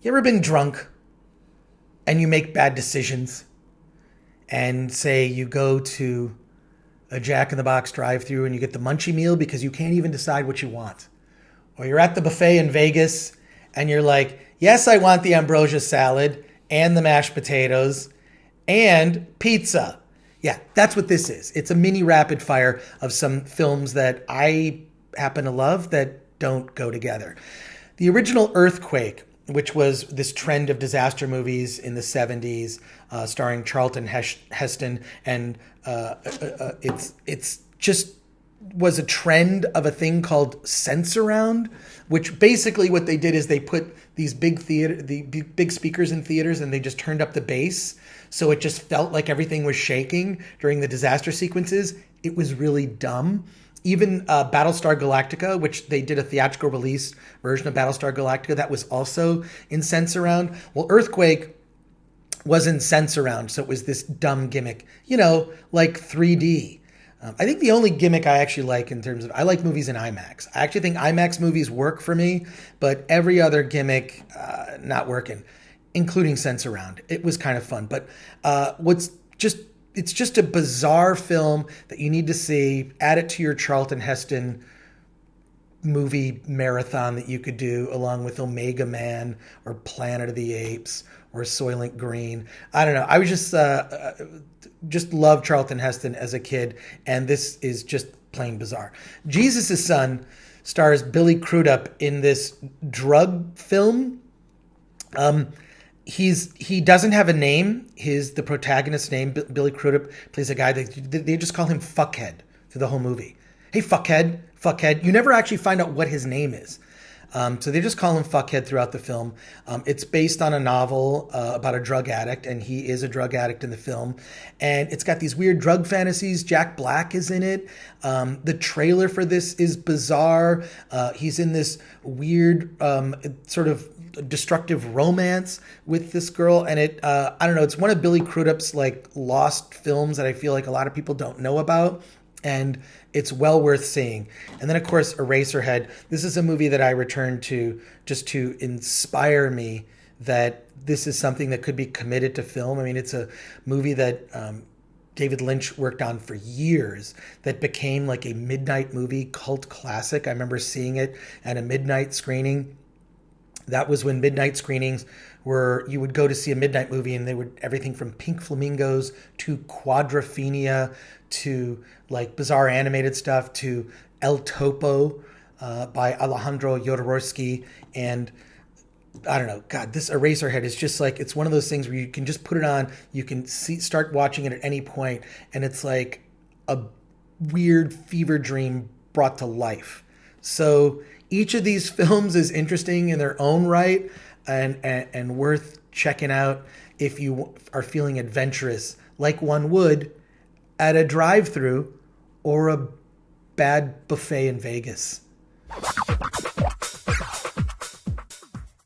You ever been drunk and you make bad decisions and say you go to a Jack in the Box drive-thru and you get the munchie meal because you can't even decide what you want? Or you're at the buffet in Vegas and you're like, yes, I want the ambrosia salad and the mashed potatoes and pizza. Yeah, that's what this is. It's a mini rapid fire of some films that I happen to love that don't go together. The original Earthquake, which was this trend of disaster movies in the 70s, starring Charlton Heston, and it's just was a trend of a thing called Sensurround, which basically what they did is they put these big speakers in theaters and they just turned up the bass, so it just felt like everything was shaking during the disaster sequences. It was really dumb. Even Battlestar Galactica, which they did a theatrical release version of Battlestar Galactica, that was also in Sensurround. Well, Earthquake was in Sensurround, so it was this dumb gimmick, like 3D. I think the only gimmick I actually like in terms of, I like movies in IMAX. I actually think IMAX movies work for me, but every other gimmick, not working, including Sensurround. It was kind of fun, but it's just a bizarre film that you need to see. Add it to your Charlton Heston movie marathon that you could do along with Omega Man or Planet of the Apes or Soylent Green. I don't know. I was just loved Charlton Heston as a kid, and this is just plain bizarre. Jesus' Son stars Billy Crudup in this drug film. He doesn't have a name. The protagonist's name, Billy Crudup, plays a guy they just call him Fuckhead through the whole movie. Hey, Fuckhead. You never actually find out what his name is. So they just call him Fuckhead throughout the film. It's based on a novel about a drug addict, and he is a drug addict in the film. And it's got these weird drug fantasies. Jack Black is in it. The trailer for this is bizarre. He's in this weird sort of destructive romance with this girl, and I don't know, it's one of Billy Crudup's like lost films that I feel like a lot of people don't know about, and it's well worth seeing. And then of course Eraserhead. This is a movie that I return to just to inspire me that this is something that could be committed to film. I mean, it's a movie that David Lynch worked on for years that became like a midnight movie cult classic. I remember seeing it at a midnight screening. That was when midnight screenings were, you would go to see a midnight movie and they would, everything from Pink Flamingos to Quadrophenia to like bizarre animated stuff to El Topo by Alejandro Jodorowsky. And I don't know, God, this Eraserhead is just like, it's one of those things where you can just put it on, you can start watching it at any point, and it's like a weird fever dream brought to life. So each of these films is interesting in their own right and worth checking out if you are feeling adventurous, like one would at a drive-thru or a bad buffet in Vegas.